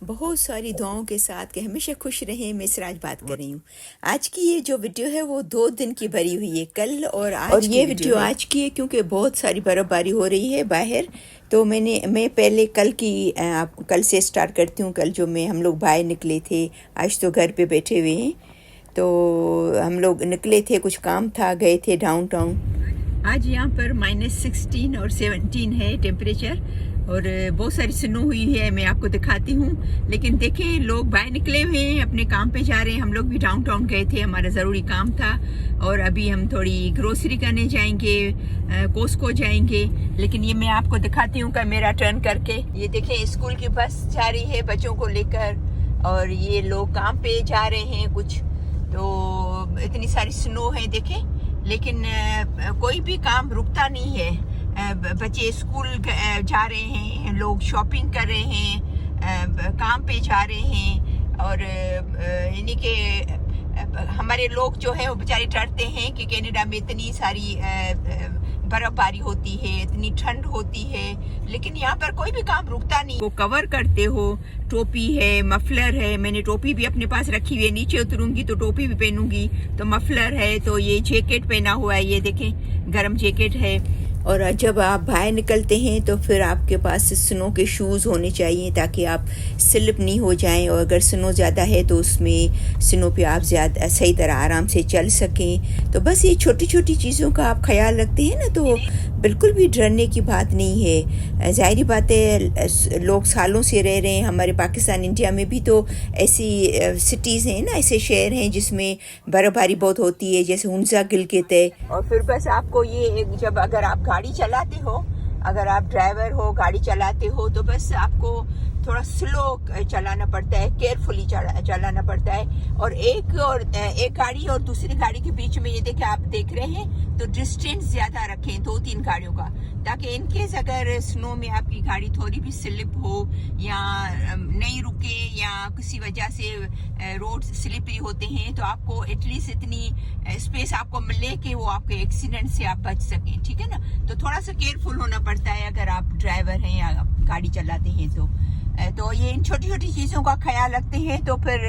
बहुत सारी दुआओं के साथ कि हमेशा खुश रहें। मैं सिराज बात कर रही हूँ। आज की ये जो वीडियो है वो 2 दिन की भरी हुई है, कल और आज। और ये वीडियो आज की है क्योंकि बहुत सारी बर्फ़बारी हो रही है बाहर। तो मैं पहले कल से स्टार्ट करती हूँ। कल जो हम लोग बाहर निकले थे, आज तो घर पे बैठे हुए हैं। तो हम लोग निकले थे, कुछ काम था, गए थे डाउनटाउन। आज यहाँ पर -16 और 17 है टेम्परेचर और बहुत सारी स्नो हुई है। मैं आपको दिखाती हूँ। लेकिन देखें, लोग बाहर निकले हुए हैं, अपने काम पे जा रहे हैं। हम लोग भी डाउनटाउन गए थे, हमारा ज़रूरी काम था। और अभी हम थोड़ी ग्रोसरी करने जाएंगे, कोस्को जाएंगे। लेकिन ये मैं आपको दिखाती हूँ मेरा टर्न करके। ये देखें, स्कूल की बस जा रही है बच्चों को लेकर और ये लोग काम पे जा रहे हैं कुछ। तो इतनी सारी स्नो है देखें, लेकिन कोई भी काम रुकता नहीं है। बच्चे स्कूल जा रहे हैं, लोग शॉपिंग कर रहे हैं, काम पे जा रहे हैं। और यानी कि हमारे लोग जो है वो बेचारे डरते हैं कि कनाडा में इतनी सारी बर्फबारी होती है, इतनी ठंड होती है, लेकिन यहाँ पर कोई भी काम रुकता नहीं। वो कवर करते हो, टोपी है, मफलर है। मैंने टोपी भी अपने पास रखी हुई है, नीचे उतरूंगी तो टोपी भी पहनूंगी। तो मफलर है, तो ये जैकेट पहना हुआ है, ये देखें गर्म जैकेट है। और जब आप बाहर निकलते हैं तो फिर आपके पास स्नो के शूज़ होने चाहिए ताकि आप स्लिप नहीं हो जाएं। और अगर स्नो ज़्यादा है तो उसमें स्नो पे आप ज़्यादा सही तरह आराम से चल सकें। तो बस ये छोटी छोटी चीज़ों का आप ख्याल रखते हैं ना, तो बिल्कुल भी डरने की बात नहीं है। ज़ाहिर बात है, लोग सालों से रह रहे हैं। हमारे पाकिस्तान, इंडिया में भी तो ऐसी सिटीज़ हैं ना, ऐसे शहर हैं जिसमें बर्फ़बारी बहुत होती है, जैसे हुंजा गिलगित है। और फिर बस आपको ये जब अगर आप गाड़ी चलाते हो, अगर आप ड्राइवर हो, गाड़ी चलाते हो, तो बस आपको थोड़ा स्लो चलाना पड़ता है, केयरफुली चलाना पड़ता है। और एक गाड़ी और दूसरी गाड़ी के बीच में ये देखिए, आप देख रहे हैं, तो डिस्टेंस ज़्यादा रखें 2-3 गाड़ियों का, ताकि इनकेस अगर स्नो में आपकी गाड़ी थोड़ी भी स्लिप हो या नहीं रुके या किसी वजह से रोड स्लिपरी होते हैं, तो आपको एटलीस्ट इतनी स्पेस आपको मिले कि वो आपके एक्सीडेंट से आप बच सकें। ठीक है ना? तो थोड़ा सा केयरफुल होना पड़ता है अगर आप ड्राइवर हैं या गाड़ी चलाते हैं। तो ये इन छोटी छोटी चीज़ों का ख्याल रखते हैं तो फिर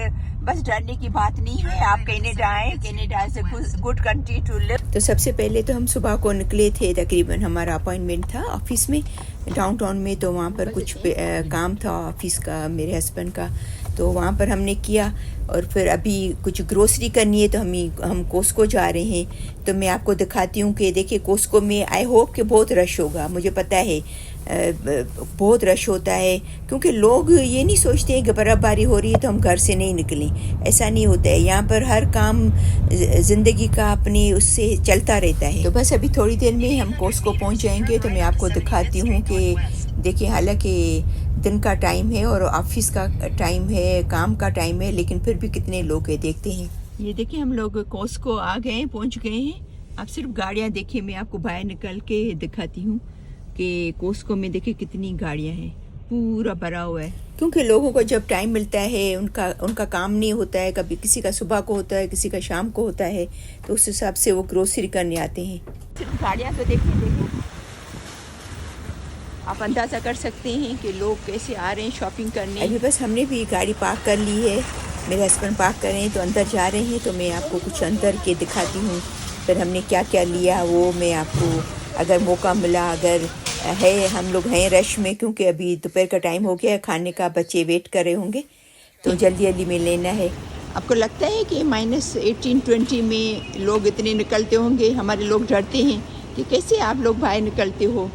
बस डरने की बात नहीं है। आप कनाडा आए, Canada is a good country to live. तो सबसे पहले तो हम सुबह को निकले थे, तकरीबन हमारा अपॉइंटमेंट था ऑफिस में डाउनटाउन में। तो वहाँ पर कुछ काम था ऑफिस का, मेरे हस्बैंड का, तो वहाँ पर हमने किया। और फिर अभी कुछ ग्रोसरी करनी है तो हम कोस्को जा रहे हैं। तो मैं आपको दिखाती हूँ कि देखिए, कोस्को में आई होप कि बहुत रश होगा। मुझे पता है बहुत रश होता है, क्योंकि लोग ये नहीं सोचते हैं कि बर्फ़बारी हो रही है तो हम घर से नहीं निकलें। ऐसा नहीं होता है। यहाँ पर हर काम ज़िंदगी का अपनी उससे चलता रहता है। तो बस अभी थोड़ी देर में हम कोस्को पहुँच जाएंगे। तो मैं आपको दिखाती हूँ कि देखिए, हालांकि दिन का टाइम है और ऑफिस का टाइम है, काम का टाइम है, लेकिन फिर भी कितने लोग हैं देखते हैं। ये देखिए, हम लोग कोस्को आ गए हैं, पहुँच गए हैं। आप सिर्फ गाड़ियाँ देखिए, मैं आपको बाहर निकल के दिखाती हूँ कि कोस्को में देखिए कितनी गाड़ियाँ हैं, पूरा भरा हुआ है। क्योंकि लोगों को जब टाइम मिलता है, उनका काम नहीं होता है, कभी किसी का सुबह को होता है, किसी का शाम को होता है, तो उस हिसाब से वो ग्रोसरी करने आते हैं। सिर्फ गाड़ियाँ तो देखिए, आप अंदाज़ा कर सकते हैं कि लोग कैसे आ रहे हैं शॉपिंग करने। अभी बस हमने भी गाड़ी पार्क कर ली है, मेरे हस्बैंड पार्क कर रहे हैं, तो अंदर जा रहे हैं। तो मैं आपको कुछ अंदर के दिखाती हूँ, फिर हमने क्या क्या लिया वो मैं आपको, अगर मौका मिला, अगर है, हम लोग हैं रश में क्योंकि अभी दोपहर का टाइम हो गया है खाने का, बच्चे वेट कर रहे होंगे, तो जल्दी जल्दी में लेना है। आपको लगता है कि -18-20 में लोग इतने निकलते होंगे? हमारे लोग डरते हैं कि कैसे आप लोग बाहर निकलते हो।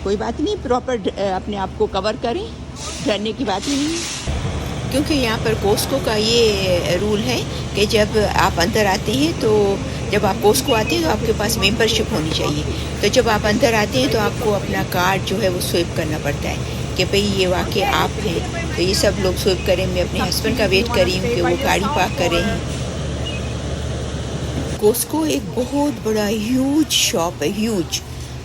कोई बात नहीं, प्रॉपर अपने आप को कवर करें, डरने की बात ही नहीं है। क्योंकि यहाँ पर कोस्को का ये रूल है कि जब आप अंदर आते हैं, तो जब आप कोस्को आते हैं तो आपके पास मेंबरशिप होनी चाहिए। तो जब आप अंदर आते हैं तो आपको अपना कार्ड जो है वो स्wipe करना पड़ता है कि भाई ये वाकई आप हैं। तो ये सब लोग स्wipe करें। मैं अपने हस्बैंड का वेट कर रही हूँ कि वो गाड़ी पार्क कर रहे हैं। कोस्को एक बहुत बड़ा ह्यूज शॉप है, ह्यूज।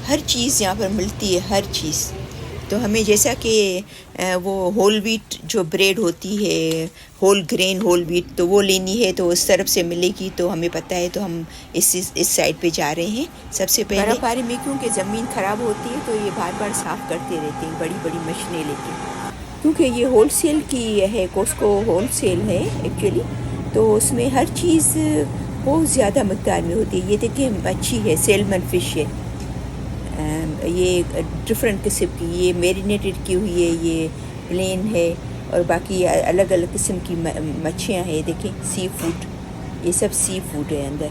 हर चीज़ यहाँ पर मिलती है, हर चीज़। तो हमें जैसा कि वो होल व्हीट जो ब्रेड होती है, होल ग्रेन होल व्हीट, तो वो लेनी है तो उस तरफ से मिलेगी। तो हमें पता है, तो हम इस साइड पे जा रहे हैं। सबसे पहले बर्फबारी में क्योंकि ज़मीन ख़राब होती है तो ये बार बार साफ़ करते रहते हैं, बड़ी बड़ी मशीनें लेके। क्योंकि ये होलसेल की है, कॉस्को होलसेल है एक्चुअली, तो उसमें हर चीज़ बहुत ज़्यादा मकदार में होती है। ये देखिए मच्छी है, सेलमन फ़िश है, ये डिफरेंट किस्म की, ये मैरिनेटेड की हुई है, ये प्लेन है, और बाकी अलग अलग किस्म की मच्छियाँ हैं। देखिए सी फूड, ये सब सी फूड है अंदर।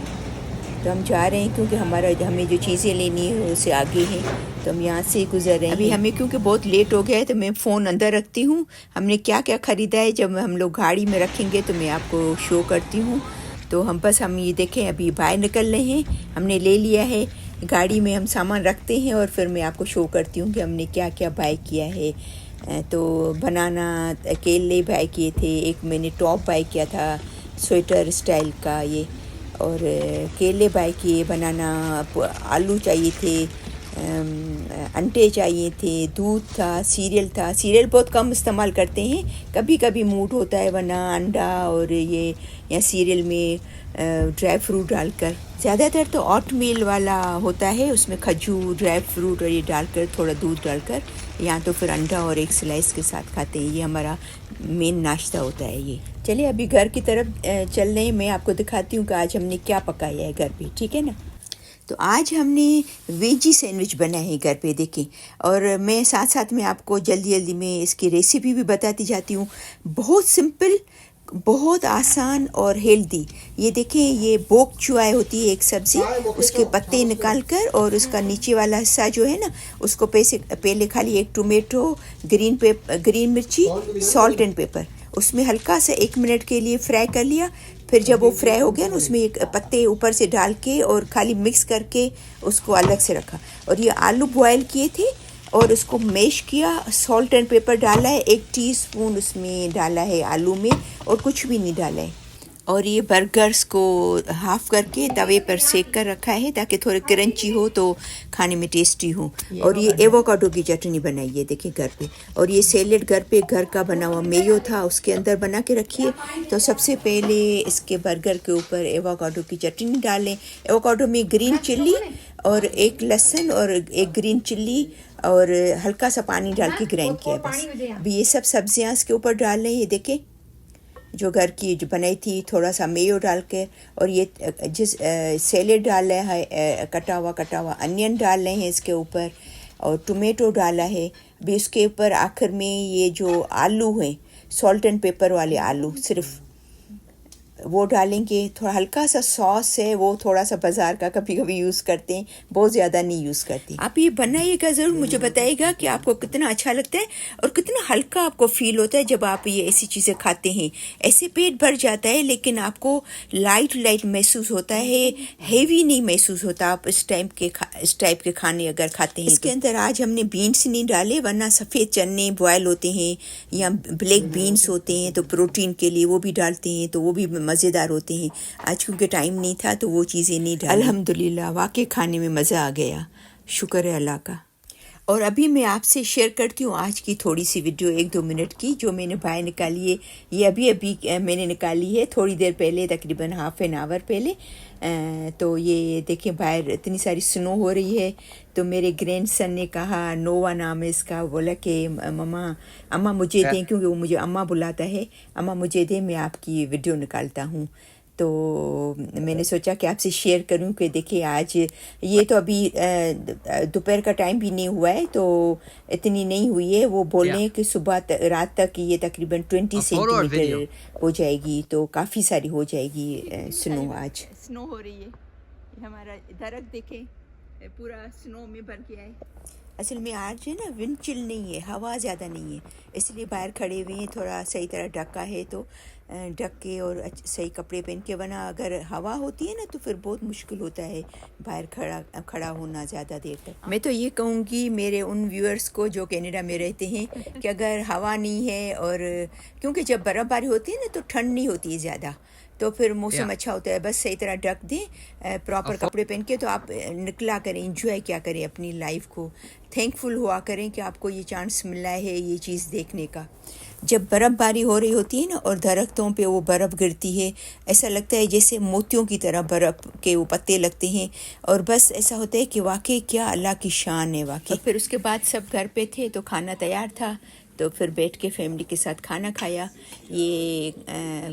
तो हम जा रहे हैं क्योंकि हमें जो चीज़ें लेनी है उससे आगे हैं, तो हम यहाँ से गुजर रहे हैं। अभी हमें क्योंकि बहुत लेट हो गया है तो मैं फ़ोन अंदर रखती हूँ। हमने क्या क्या ख़रीदा है जब हम लोग गाड़ी में रखेंगे तो मैं आपको शो करती हूँ। तो हम ये देखें, अभी बाहर निकल रहे हैं, हमने ले लिया है गाड़ी में, हम सामान रखते हैं और फिर मैं आपको शो करती हूँ कि हमने क्या क्या बाय किया है। तो बनाना केले बाय किए थे, एक मैंने टॉप बाय किया था स्वेटर स्टाइल का ये, और केले बाय किए, बनाना, आलू चाहिए थे, अंडे चाहिए थे, दूध था, सीरियल था। सीरियल बहुत कम इस्तेमाल करते हैं, कभी कभी मूड होता है, वरना अंडा और ये या सीरियल में ड्राई फ्रूट डालकर, ज़्यादातर तो ऑट मील वाला होता है, उसमें खजूर, ड्राई फ्रूट और ये डालकर, थोड़ा दूध डालकर, या तो फिर अंडा और एक स्लाइस के साथ खाते हैं। ये हमारा मेन नाश्ता होता है ये। चलिए अभी घर की तरफ चल रहे हैं, मैं आपको दिखाती हूँ कि आज हमने क्या पकाया है घर पे, ठीक है ना। तो आज हमने वेजी सैंडविच बनाए हैं घर पे, देखें, और मैं साथ साथ में आपको जल्दी जल्दी में इसकी रेसिपी भी बताती जाती हूँ। बहुत सिंपल, बहुत आसान और हेल्दी। ये देखें, ये बोक चुआई होती है एक सब्ज़ी, उसके पत्ते निकाल कर और उसका नीचे वाला हिस्सा जो है ना, उसको पहले खाली एक टोमेटो, ग्रीन मिर्ची, सॉल्ट एंड पेपर, उसमें हल्का सा 1 मिनट के लिए फ्राई कर लिया। फिर जब वो फ्राई हो गया ना, उसमें एक पत्ते ऊपर से डाल के और खाली मिक्स करके उसको अलग से रखा। और ये आलू बॉयल किए थे और उसको मैश किया, सॉल्ट एंड पेपर डाला है, 1 टीस्पून उसमें डाला है आलू में, और कुछ भी नहीं डाला है। और ये बर्गर्स को हाफ करके तवे पर सेक कर रखा है ताकि थोड़े क्रंची हो तो खाने में टेस्टी हो। और ये एवोकाडो की चटनी बनाई है, देखिए घर पे। और ये सैलेड घर पे घर का बना हुआ मेयो था, उसके अंदर बना के रखिए। तो सबसे पहले इसके बर्गर के ऊपर एवोकाडो की चटनी डालें। एवोकाडो में ग्रीन चिल्ली और 1 लहसुन और 1 ग्रीन चिल्ली और हल्का सा पानी डाल के ग्राइंड किया बस। अभी ये सब सब्जियाँ इसके ऊपर डाल लें, ये देखें जो घर की जो बनाई थी, थोड़ा सा मेयो डाल के, और ये जिस सैलेड डाल रहे हैं, कटा हुआ अनियन डाल रहे हैं इसके ऊपर, और टोमेटो डाला है। अभी उसके ऊपर आखिर में ये जो आलू हैं, सॉल्ट एंड पेपर वाले आलू, सिर्फ वो डालेंगे। थोड़ा हल्का सा सॉस है, वो थोड़ा सा बाज़ार का कभी कभी यूज़ करते हैं, बहुत ज़्यादा नहीं यूज़ करते। आप ये बनाइएगा ज़रूर, मुझे बताइएगा कि आपको कितना अच्छा लगता है और कितना हल्का आपको फील होता है जब आप ये ऐसी चीज़ें खाते हैं। ऐसे पेट भर जाता है लेकिन आपको लाइट महसूस होता है, हेवी नहीं महसूस होता आप इस टाइप के खाने अगर खाते हैं। इसके अंदर आज हमने बीन्स नहीं डाले, वरना सफ़ेद चने बॉयल होते हैं या ब्लैक बीन्स होते हैं तो प्रोटीन के लिए वो भी डालते हैं, तो वो भी मज़ेदार होते हैं। आज क्योंकि टाइम नहीं था तो वो चीज़ें नहीं डाली। अल्हम्दुलिल्लाह वाकई खाने में मज़ा आ गया, शुक्र है अल्लाह का। और अभी मैं आपसे शेयर करती हूँ आज की थोड़ी सी वीडियो 1-2 मिनट की, जो मैंने बाहर निकाली है। ये अभी मैंने निकाली है थोड़ी देर पहले, तकरीबन हाफ एन आवर पहले। तो ये देखें बाहर इतनी सारी स्नो हो रही है। तो मेरे ग्रैंडसन ने कहा, नोवा नाम है इसका, बोला कि अम्मा मुझे दें, क्योंकि वो मुझे अम्मा बुलाता है, अम्मा मुझे दें, मैं आपकी वीडियो निकालता हूँ। तो मैंने सोचा कि आपसे शेयर करूं कि देखिए आज ये तो अभी दोपहर का टाइम भी नहीं हुआ है, तो इतनी नहीं हुई है। वो बोले कि सुबह रात तक ये तकरीबन 20 सेंटीमीटर हो जाएगी, तो काफ़ी सारी हो जाएगी स्नो। आज स्नो हो रही है, हमारा दरख्त देखें पूरा स्नो में भर गया है। असल में आज है ना, विंड चिल नहीं है, हवा ज़्यादा नहीं है, इसलिए बाहर खड़े हुए हैं। थोड़ा सही तरह ढका है तो ढक के और सही कपड़े पहन के, वरना अगर हवा होती है ना तो फिर बहुत मुश्किल होता है बाहर खड़ा होना ज़्यादा देर तक। मैं तो ये कहूँगी मेरे उन व्यूअर्स को जो कनाडा में रहते हैं कि अगर हवा नहीं है, और क्योंकि जब बर्फ़बारी होती है ना तो ठंड नहीं होती है ज़्यादा, तो फिर मौसम अच्छा होता है। बस सही तरह ढक दें, प्रॉपर कपड़े पहन के, तो आप निकला करें, इंजॉय क्या करें अपनी लाइफ को, थैंकफुल हुआ करें कि आपको ये चांस मिला है ये चीज़ देखने का। जब बर्फ़बारी हो रही होती है ना और दरख्तों पे वो बर्फ़ गिरती है, ऐसा लगता है जैसे मोतियों की तरह बर्फ़ के वो पत्ते लगते हैं, और बस ऐसा होता है कि वाकई क्या अल्लाह की शान है वाकई। और फिर उसके बाद सब घर पे थे तो खाना तैयार था, तो फिर बैठ के फैमिली के साथ खाना खाया। ये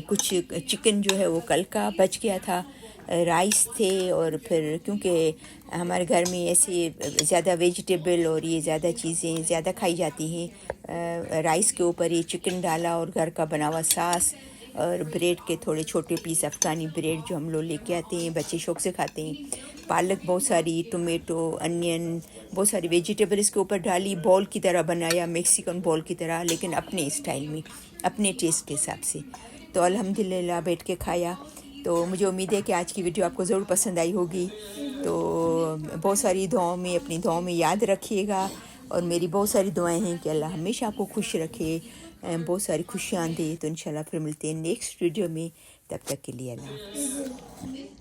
कुछ चिकन जो है वो कल का बच गया था, राइस थे, और फिर क्योंकि हमारे घर में ऐसे ज़्यादा वेजिटेबल और ये ज़्यादा चीज़ें ज़्यादा खाई जाती हैं, राइस के ऊपर ये चिकन डाला और घर का बना हुआ सास और ब्रेड के थोड़े छोटे पीस, अफ़गानी ब्रेड जो हम लोग लेके आते हैं, बच्चे शौक से खाते हैं, पालक बहुत सारी, टोमेटो, अनियन, बहुत सारी वेजिटेबल इसके ऊपर डाली, बॉल की तरह बनाया, मेक्सिकन बॉल की तरह, लेकिन अपने स्टाइल में, अपने टेस्ट के हिसाब से। तो अल्हम्दुलिल्लाह बैठ के खाया। तो मुझे उम्मीद है कि आज की वीडियो आपको ज़रूर पसंद आई होगी। तो बहुत सारी दुआओं में, अपनी दुआओं में याद रखिएगा, और मेरी बहुत सारी दुआएं हैं कि अल्लाह हमेशा आपको खुश रखे, बहुत सारी खुशियाँ दे। तो इंशाल्लाह फिर मिलते हैं नेक्स्ट वीडियो में, तब तक के लिए अल्लाह हाफ़िज़।